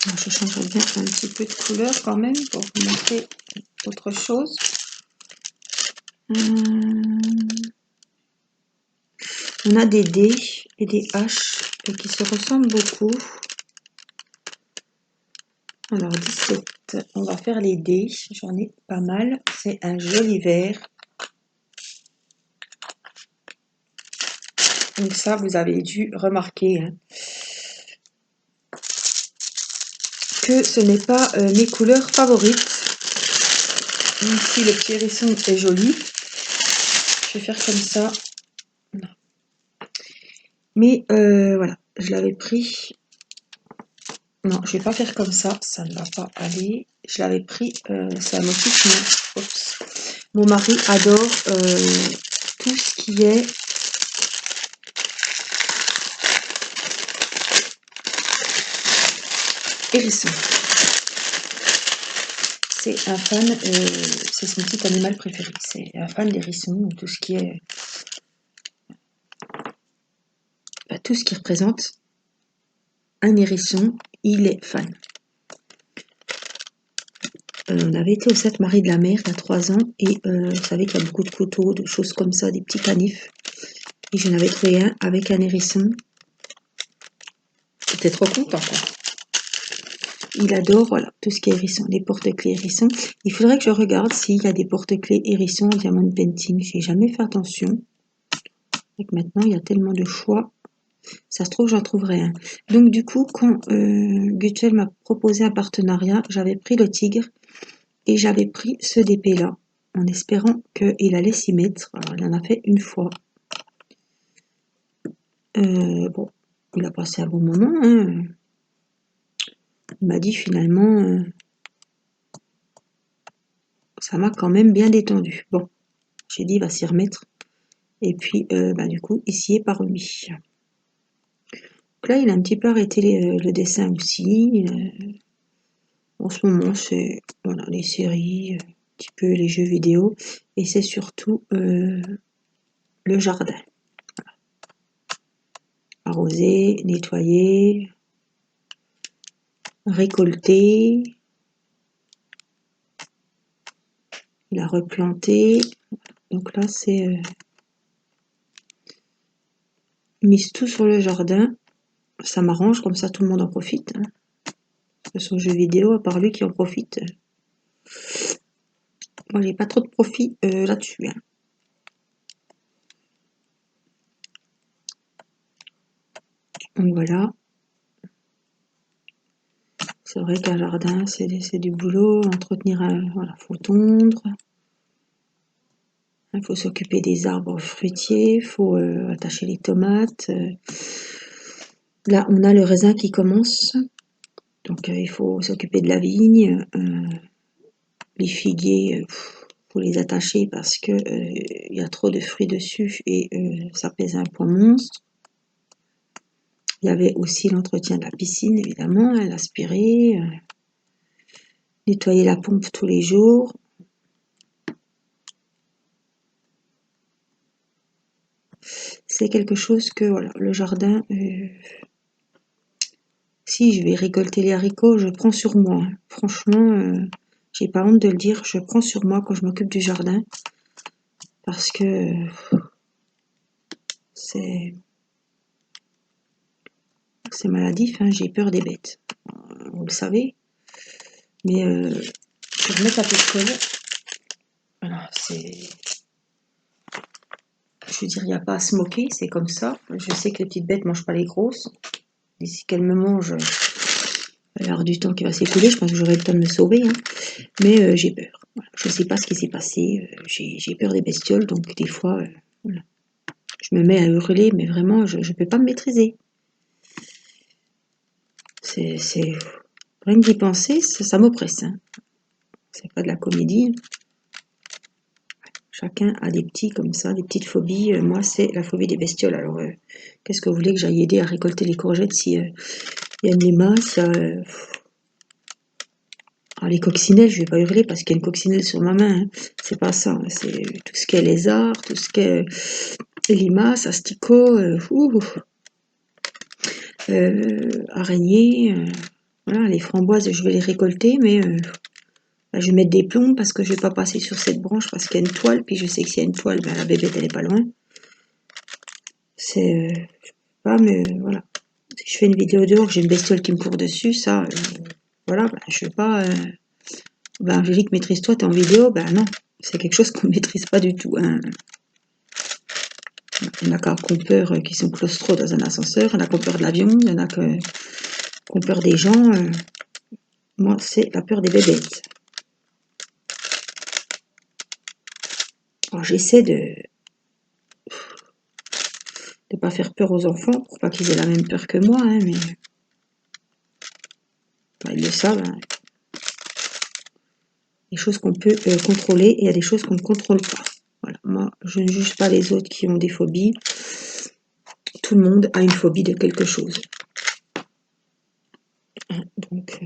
Alors, je changerai bien un petit peu de couleur quand même pour vous montrer autre chose. On a des dés et des haches qui se ressemblent beaucoup. Alors 17, on va faire les dés, j'en ai pas mal, c'est un joli vert. Donc ça, vous avez dû remarquer hein, que ce n'est pas mes couleurs favorites. Même si le petit hérisson est joli, je vais faire comme ça. Mais voilà, je l'avais pris. Non, je vais pas faire comme ça ne va pas aller. Je l'avais pris, c'est un motif, mais oups. Mon mari adore tout ce qui est hérisson. C'est un fan, c'est son petit animal préféré. C'est un fan d'hérisson, tout ce qui est, tout ce qui représente un hérisson, il est fan. On avait été au 7 Marie de la Mer il y a 3 ans et vous savez qu'il y a beaucoup de couteaux, de choses comme ça, des petits canifs. Et j'en avais trouvé un avec un hérisson. J'étais trop content quoi. Il adore voilà, tout ce qui est hérisson, les porte-clés hérissons. Il faudrait que je regarde s'il y a des porte-clés hérissons en diamond painting. J'ai jamais fait attention. Et que maintenant, il y a tellement de choix. Ça se trouve, j'en trouverai un. Donc du coup, quand Gutschel m'a proposé un partenariat, j'avais pris le tigre et j'avais pris ce DP-là, en espérant qu'il allait s'y mettre. Alors, il en a fait une fois. Bon, il a passé un bon moment. Hein. Il m'a dit finalement, ça m'a quand même bien détendu. Bon, j'ai dit, il va s'y remettre. Et puis, du coup, il s'y est pas remis. Donc là, il a un petit peu arrêté le dessin aussi. En ce moment, c'est voilà, les séries, un petit peu les jeux vidéo. Et c'est surtout le jardin. Voilà. Arroser, nettoyer, récolter. Il a replanté. Donc là, c'est... il mise tout sur le jardin. Ça m'arrange, comme ça tout le monde en profite. Hein. De son jeu vidéo, à part lui qui en profite. Moi, j'ai pas trop de profit là-dessus. Hein. Donc voilà. C'est vrai qu'un jardin, c'est du boulot. Entretenir, voilà, faut tondre. Il faut s'occuper des arbres fruitiers. Il faut attacher les tomates. Là, on a le raisin qui commence. Donc, il faut s'occuper de la vigne. Les figuiers, faut les attacher parce que il y a trop de fruits dessus et ça pèse un poids monstre. Il y avait aussi l'entretien de la piscine, évidemment, l'aspirer, nettoyer la pompe tous les jours. C'est quelque chose que, voilà, le jardin, si je vais récolter les haricots, je prends sur moi. Hein. Franchement, j'ai pas honte de le dire, je prends sur moi quand je m'occupe du jardin. Parce que c'est maladif, hein, j'ai peur des bêtes. Vous le savez. Mais je vais mettre un peu de colle. Voilà, c'est... Je veux dire, il n'y a pas à se moquer, c'est comme ça. Je sais que les petites bêtes ne mangent pas les grosses. D'ici qu'elles me mangent, il va y avoir du temps qui va s'écouler, je pense que j'aurai le temps de me sauver. Hein. Mais j'ai peur. Voilà. Je ne sais pas ce qui s'est passé. J'ai peur des bestioles, donc des fois, voilà. Je me mets à hurler, mais vraiment, je ne peux pas me maîtriser. C'est... Rien que d'y penser, ça m'oppresse. Hein. C'est pas de la comédie. Chacun a des petits comme ça, des petites phobies. Moi, c'est la phobie des bestioles. Alors, qu'est-ce que vous voulez que j'aille aider à récolter les courgettes si il y a une limace alors, les coccinelles, je vais pas hurler parce qu'il y a une coccinelle sur ma main. Hein. C'est pas ça. Hein. C'est tout ce qui est lézard, tout ce qui est limaces, asticots, araignées. Voilà, les framboises, je vais les récolter, mais Enfin, je vais mettre des plombs parce que je vais pas passer sur cette branche parce qu'il y a une toile. Puis je sais que s'il y a une toile, ben, la bébête, elle est pas loin. C'est... je sais pas, mais voilà. Si je fais une vidéo dehors, j'ai une bestiole qui me court dessus, ça... voilà, ben, je sais pas... ben, Angélique, maîtrise-toi, t'es en vidéo. Ben non, c'est quelque chose qu'on maîtrise pas du tout. Hein. Il y en a qui ont peur, qui sont claustro dans un ascenseur. Il y en a qui ont peur de l'avion. Il y en a qui ont peur des gens. Moi, c'est la peur des bébêtes. Alors, j'essaie de ne pas faire peur aux enfants pour pas qu'ils aient la même peur que moi, hein, mais enfin, ils le savent. Hein. Des choses qu'on peut contrôler et il y a des choses qu'on ne contrôle pas. Voilà. Moi, je ne juge pas les autres qui ont des phobies. Tout le monde a une phobie de quelque chose. Hein, donc,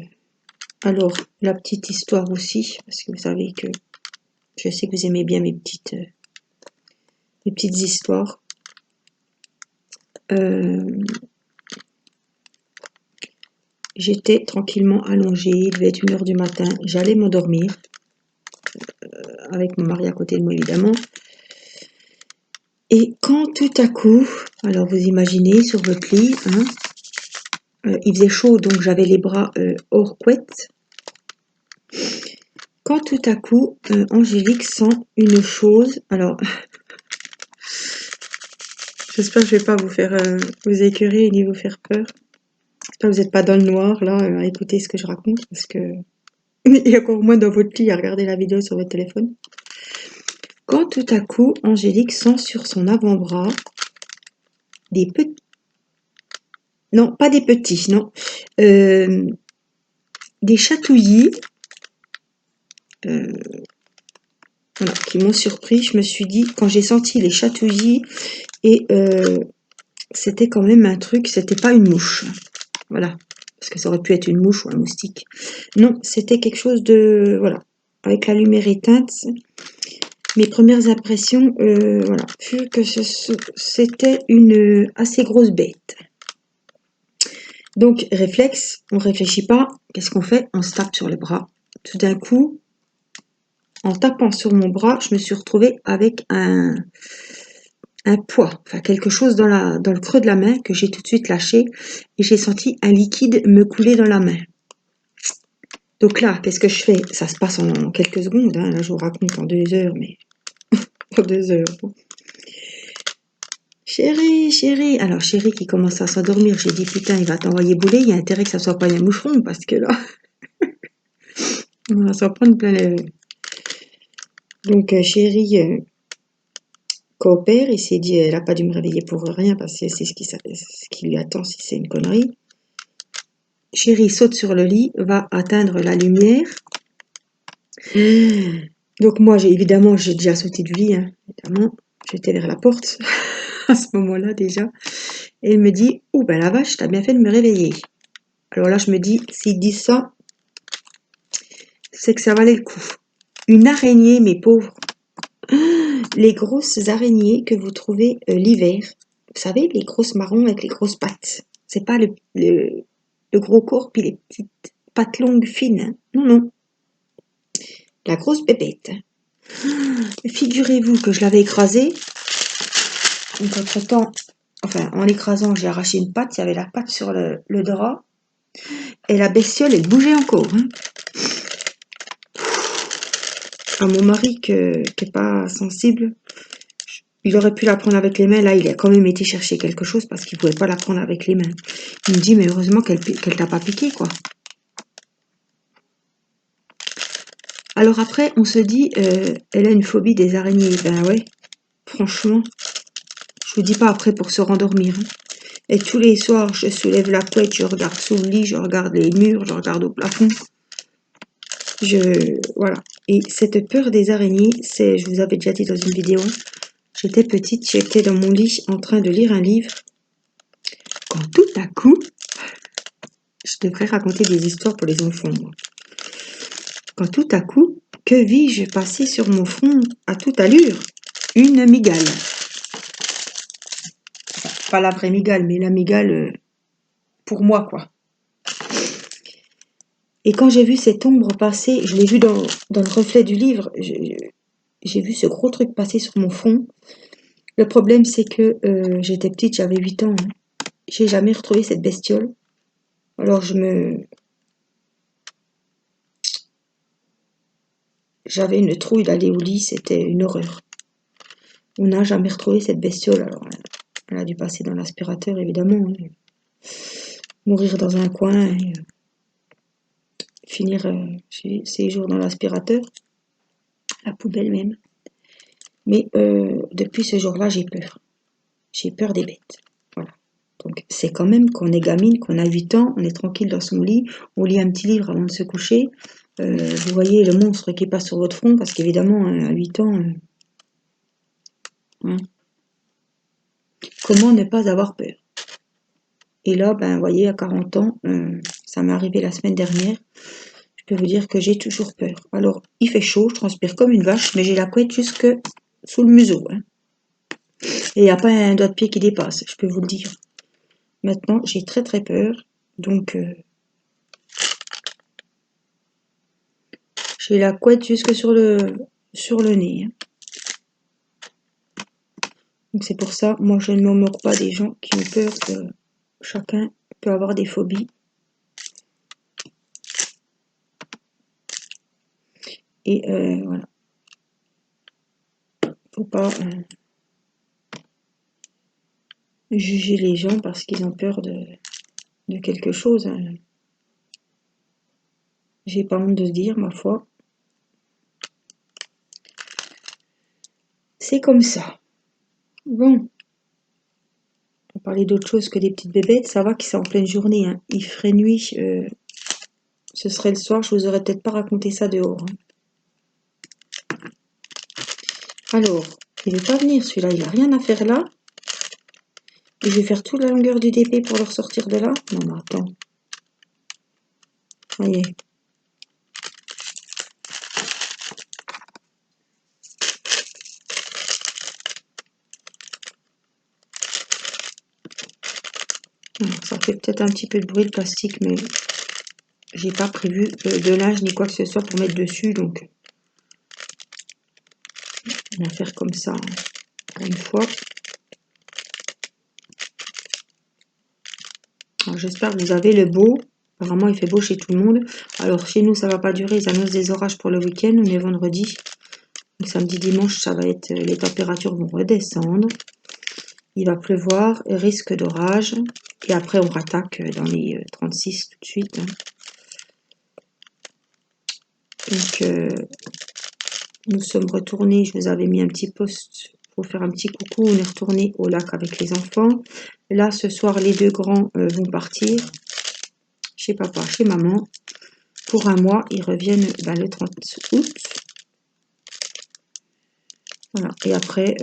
alors, la petite histoire aussi, parce que vous savez que je sais que vous aimez bien mes petites histoires. J'étais tranquillement allongée, il devait être 1h du matin, j'allais m'endormir, avec mon mari à côté de moi évidemment. Et quand tout à coup, alors vous imaginez sur votre lit, hein, il faisait chaud donc j'avais les bras hors couette. Quand tout à coup, Angélique sent une chose, alors j'espère que je vais pas vous faire vous écœurer ni vous faire peur. J'espère que vous n'êtes pas dans le noir là à écouter ce que je raconte parce que il y a encore moins dans votre lit à regarder la vidéo sur votre téléphone. Quand tout à coup, Angélique sent sur son avant-bras des petits... Non, pas des petits, non. Des chatouillis voilà, qui m'ont surpris. Je me suis dit, quand j'ai senti les chatouillis, et c'était quand même un truc, c'était pas une mouche. Voilà, parce que ça aurait pu être une mouche ou un moustique. Non, c'était quelque chose de... Voilà, avec la lumière éteinte... Mes premières impressions, voilà, furent que c'était une assez grosse bête. Donc, réflexe, on ne réfléchit pas, qu'est-ce qu'on fait? On se tape sur le bras. Tout d'un coup, en tapant sur mon bras, je me suis retrouvée avec un poids, enfin quelque chose dans le creux de la main que j'ai tout de suite lâché et j'ai senti un liquide me couler dans la main. Donc là, qu'est-ce que je fais? Ça se passe en quelques secondes, hein, là je vous raconte en 2 heures, mais en 2 heures. Chérie, chérie. Alors, chérie qui commence à s'endormir, j'ai dit, putain, il va t'envoyer bouler, il y a intérêt que ça soit pas un moucheron, parce que là, on va s'en prendre plein les... Donc, chérie coopère, il s'est dit, elle a pas dû me réveiller pour rien, parce que c'est ce qui lui attend si c'est une connerie. Chérie saute sur le lit, va atteindre la lumière. Donc, moi, évidemment, j'ai déjà sauté du lit, hein, évidemment. J'étais vers la porte, à ce moment-là, déjà. Et elle me dit, oh, ben la vache, t'as bien fait de me réveiller. Alors là, je me dis, s'il dit ça, c'est que ça valait le coup. Une araignée, mes pauvres. Les grosses araignées que vous trouvez l'hiver. Vous savez, les grosses marrons avec les grosses pattes. C'est pas le gros corps puis les petites pattes longues fines. Hein. Non, non. La grosse bébête. Figurez-vous que je l'avais écrasée. Donc, entre-temps, enfin, en l'écrasant, j'ai arraché une patte. Il y avait la patte sur le drap. Et la bestiole, elle bougeait encore. Hein. À mon mari qui n'est pas sensible, il aurait pu la prendre avec les mains. Là, il a quand même été chercher quelque chose parce qu'il ne pouvait pas la prendre avec les mains. Il me dit, mais heureusement qu'elle t'a pas piqué, quoi. Alors après, on se dit, elle a une phobie des araignées. Ben ouais, franchement, je vous dis pas après pour se rendormir. Hein. Et tous les soirs, je soulève la couette, je regarde sous le lit, je regarde les murs, je regarde au plafond. Voilà. Et cette peur des araignées, je vous avais déjà dit dans une vidéo, j'étais petite, j'étais dans mon lit en train de lire un livre. Quand tout à coup, je devrais raconter des histoires pour les enfants, moi. Quand tout à coup, que vis-je passer sur mon front à toute allure? Une mygale. Enfin, pas la vraie mygale, mais la mygale pour moi, quoi. Et quand j'ai vu cette ombre passer, je l'ai vu dans le reflet du livre, j'ai vu ce gros truc passer sur mon front. Le problème, c'est que j'étais petite, j'avais 8 ans. Hein. J'ai jamais retrouvé cette bestiole. Alors j'avais une trouille d'aller au lit, c'était une horreur. On n'a jamais retrouvé cette bestiole. Alors, elle a dû passer dans l'aspirateur, évidemment. Hein. Mourir dans un coin et finir ses jours dans l'aspirateur, la poubelle même. Mais depuis ce jour-là, j'ai peur. J'ai peur des bêtes. Voilà. Donc c'est quand même qu'on est gamine, qu'on a 8 ans, on est tranquille dans son lit, on lit un petit livre avant de se coucher. Vous voyez le monstre qui passe sur votre front, parce qu'évidemment, à 8 ans, hein, comment ne pas avoir peur? Et là, ben, vous voyez, à 40 ans, ça m'est arrivé la semaine dernière, je peux vous dire que j'ai toujours peur. Alors, il fait chaud, je transpire comme une vache, mais j'ai la couette jusque sous le museau. Hein. Et il n'y a pas un doigt de pied qui dépasse, je peux vous le dire. Maintenant, j'ai très très peur, donc j'ai la couette jusque sur le nez. Hein. Donc c'est pour ça, moi je ne me moque pas des gens qui ont peur, que chacun peut avoir des phobies. Et voilà. Faut pas juger les gens parce qu'ils ont peur de quelque chose. Hein. J'ai pas honte de se dire, ma foi. C'est comme ça. Bon, on va parler d'autre chose que des petites bébêtes. Ça va que c'est en pleine journée. Hein. Il ferait nuit. Ce serait le soir. Je vous aurais peut-être pas raconté ça dehors. Hein. Alors, il veut pas venir celui-là. Il a rien à faire là. Et je vais faire toute la longueur du DP pour le ressortir de là. Non, mais attends. Voyez. Ça fait peut-être un petit peu de bruit le plastique, mais j'ai pas prévu de linge ni quoi que ce soit pour mettre dessus, donc on va faire comme ça une fois. J'espère que vous avez le beau. Apparemment, il fait beau chez tout le monde. Alors, chez nous, ça va pas durer. Ils annoncent des orages pour le week-end. On est vendredi. Donc, samedi, dimanche, ça va être... Les températures vont redescendre. Il va pleuvoir. Risque d'orage. Et après, on rattaque dans les 36 tout de suite. Hein. Donc, nous sommes retournés. Je vous avais mis un petit post pour faire un petit coucou. On est retourné au lac avec les enfants. Là, ce soir, les deux grands vont partir. Chez papa, chez maman. Pour un mois, ils reviennent le 30 août. Voilà. Et après,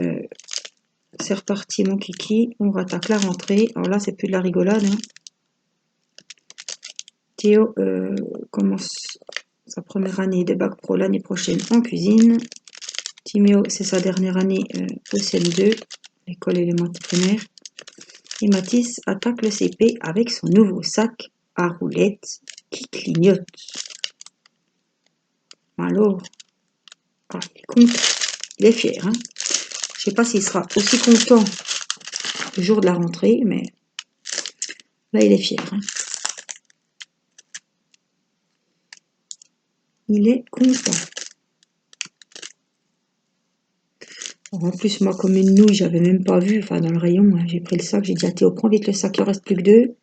c'est reparti mon kiki. On rattaque la rentrée. Alors là, c'est plus de la rigolade. Hein. Théo commence sa première année de bac pro l'année prochaine en cuisine. Timéo, c'est sa dernière année au CM2, l'école élémentaire primaire. Et Mathis attaque le CP avec son nouveau sac à roulettes qui clignote. Alors, il compte, il est fier. Hein. Je sais pas s'il sera aussi content le jour de la rentrée, mais là, il est fier. Hein. Il est content. Alors, en plus, moi, comme une nouille, j'avais même pas vu, enfin, dans le rayon, hein, j'ai pris le sac, j'ai dit à Théo, prends vite le sac, il en reste plus que 2.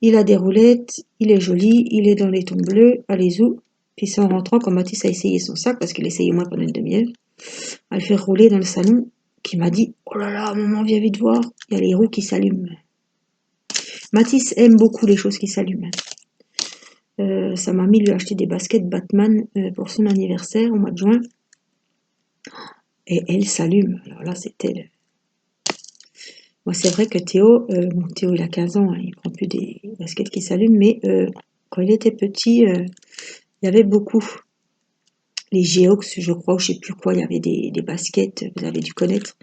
Il a des roulettes, il est joli, il est dans les tons bleus, allez-y. Puis c'est en rentrant, quand Mathis a essayé son sac, parce qu'il essayait moins pendant une demi-heure, à le faire rouler dans le salon, qui m'a dit, oh là là, maman, viens vite voir, il y a les roues qui s'allument. Mathis aime beaucoup les choses qui s'allument. Sa mamie lui a acheté des baskets Batman pour son anniversaire au mois de juin. Et elle s'allume. Alors là, c'est elle. Moi, c'est vrai que Théo, Théo, il a 15 ans, hein, il prend plus des baskets qui s'allument, mais quand il était petit, il y avait beaucoup. Les Geox, je crois, ou je sais plus quoi, il y avait des baskets, vous avez dû connaître.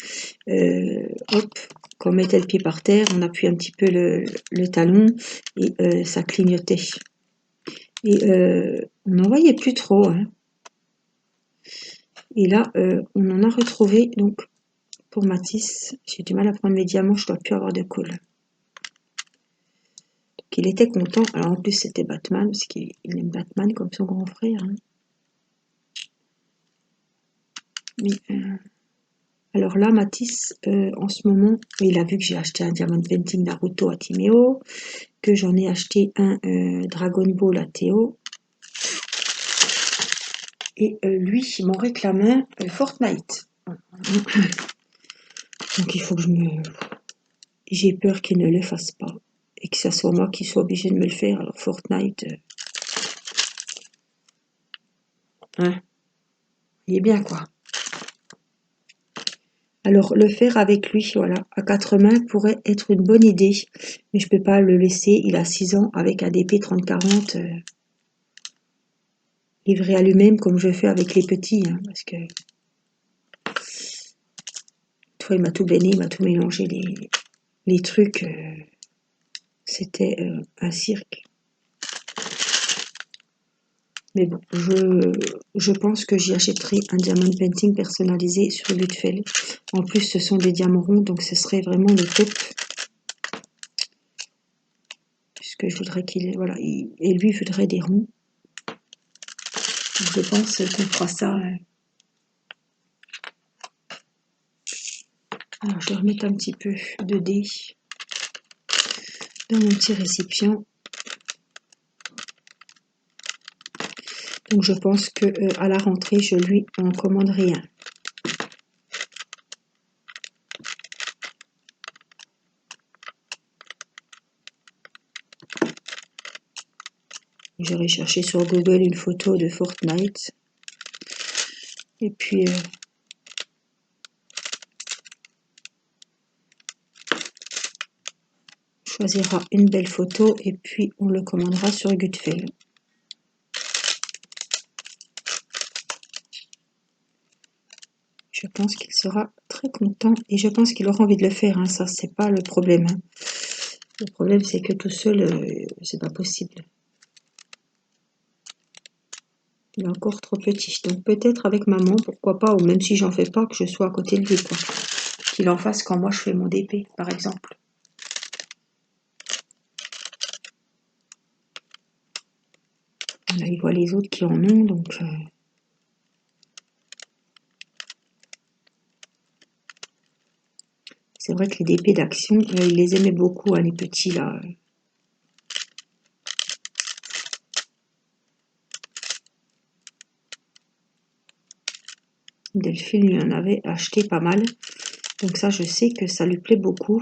Hop, quand on mettait le pied par terre, on appuie un petit peu le talon et ça clignotait. Et on n'en voyait plus trop, hein. Et là, on en a retrouvé, donc, pour Matisse. J'ai du mal à prendre mes diamants, je dois plus avoir de colle. Donc, il était content. Alors, en plus, c'était Batman, parce qu'il aime Batman comme son grand frère, hein. Mais, alors là, Matisse, en ce moment, il a vu que j'ai acheté un Diamond Painting Naruto à Timéo, que j'en ai acheté un Dragon Ball à Théo. Et lui, il m'en réclamait Fortnite. Donc il faut que j'ai peur qu'il ne le fasse pas. Et que ça soit moi qui soit obligé de me le faire. Alors Fortnite, hein, il est bien quoi. Alors le faire avec lui, voilà, à 4 mains pourrait être une bonne idée. Mais je peux pas le laisser, il a 6 ans avec un DP 30-40. Livré à lui-même comme je fais avec les petits. Hein, parce que toi il m'a tout baigné, il m'a tout mélangé les trucs. C'était un cirque. Mais bon, je pense que j'y achèterai un diamond painting personnalisé sur Gutfeld. En plus, ce sont des diamants ronds, donc ce serait vraiment le top. Puisque je voudrais qu'il... Voilà, et lui voudrait des ronds. Donc je pense qu'on fera ça. Alors, je vais remettre un petit peu de dés dans mon petit récipient. Donc je pense que à la rentrée, je lui en commanderai un. J'aurais cherché sur Google une photo de Fortnite. Et puis on choisira une belle photo et puis on le commandera sur Gutfeld. Je pense qu'il sera très content et je pense qu'il aura envie de le faire, hein. Ça c'est pas le problème, hein. Le problème c'est que tout seul c'est pas possible. Il est encore trop petit, donc peut-être avec maman, pourquoi pas, ou même si j'en fais pas, que je sois à côté de lui, quoi. Qu'il en fasse quand moi je fais mon DP, par exemple. Là, il voit les autres qui en ont, donc... C'est vrai que les DP d'action, il les aimait beaucoup, hein, les petits, là. Delphine lui en avait acheté pas mal. Donc ça, je sais que ça lui plaît beaucoup.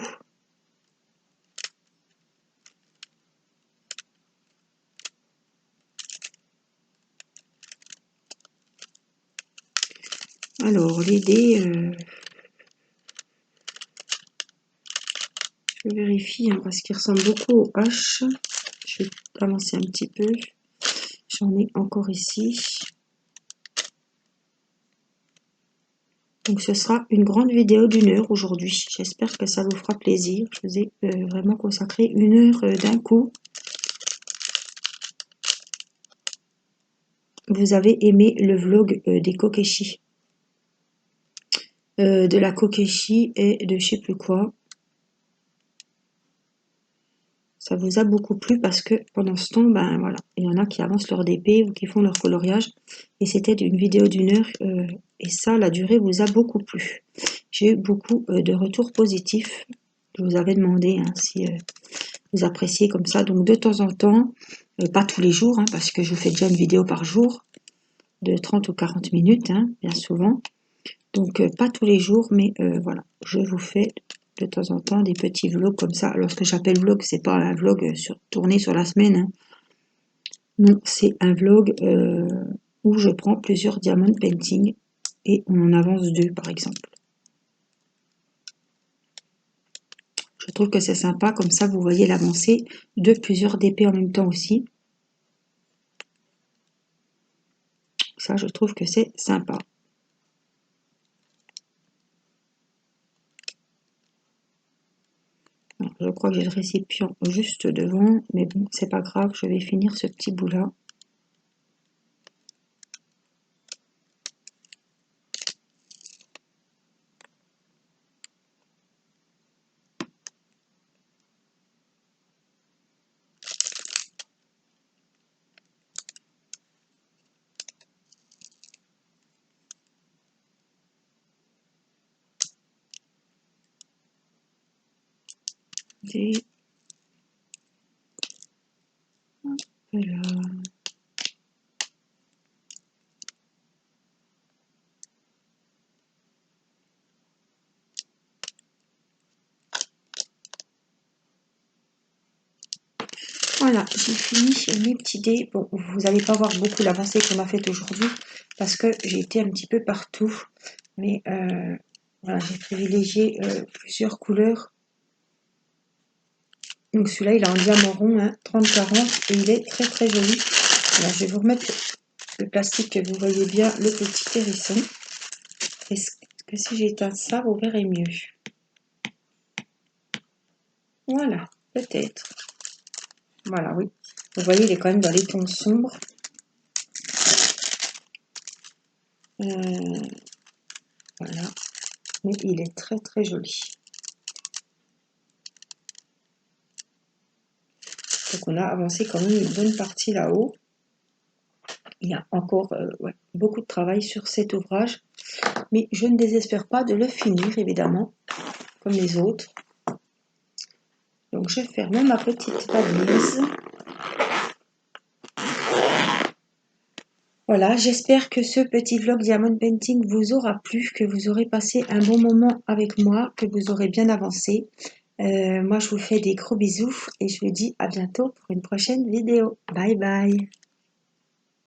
Alors, les dés... je vérifie, hein, parce qu'ils ressemblent beaucoup aux H. Je vais avancer un petit peu. J'en ai encore ici. Donc ce sera une grande vidéo d'1 heure aujourd'hui. J'espère que ça vous fera plaisir. Je vous ai vraiment consacré 1 heure d'un coup. Vous avez aimé le vlog des Kokeshi. De la Kokeshi et de je sais plus quoi. Ça vous a beaucoup plu parce que pendant ce temps, ben voilà, il y en a qui avancent leur DP ou qui font leur coloriage. Et c'était une vidéo d'1 heure. Et ça, la durée vous a beaucoup plu. J'ai eu beaucoup de retours positifs. Je vous avais demandé hein, si vous appréciez comme ça. Donc de temps en temps, pas tous les jours, hein, parce que je vous fais déjà une vidéo par jour de 30 ou 40 minutes, hein, bien souvent. Donc pas tous les jours, mais voilà, je vous fais de temps en temps des petits vlogs comme ça. Alors ce que j'appelle vlog, c'est pas un vlog tourné sur la semaine, hein. Non, c'est un vlog où je prends plusieurs diamond painting et on en avance 2 par exemple. Je trouve que c'est sympa, comme ça vous voyez l'avancée de plusieurs DP en même temps aussi. Ça, je trouve que c'est sympa. Alors, je crois que j'ai le récipient juste devant, mais bon, c'est pas grave, je vais finir ce petit bout là. Voilà. Voilà, j'ai fini mes petits dés. Bon, vous n'allez pas voir beaucoup l'avancée qu'on a faite aujourd'hui parce que j'ai été un petit peu partout. Mais voilà, j'ai privilégié plusieurs couleurs. Donc celui-là, il est en diamant rond, hein, 30-40, et il est très très joli. Alors je vais vous remettre le plastique que vous voyez bien, le petit hérisson. Est-ce que si j'éteins ça, vous verrez mieux? Voilà, peut-être. Voilà, oui. Vous voyez, il est quand même dans les tons sombres. Voilà. Mais il est très très joli. Donc on a avancé quand même une bonne partie là-haut. Il y a encore beaucoup de travail sur cet ouvrage. Mais je ne désespère pas de le finir, évidemment, comme les autres. Donc je ferme ma petite valise. Voilà, j'espère que ce petit vlog Diamond Painting vous aura plu, que vous aurez passé un bon moment avec moi, que vous aurez bien avancé. Moi, je vous fais des gros bisous et je vous dis à bientôt pour une prochaine vidéo. Bye bye!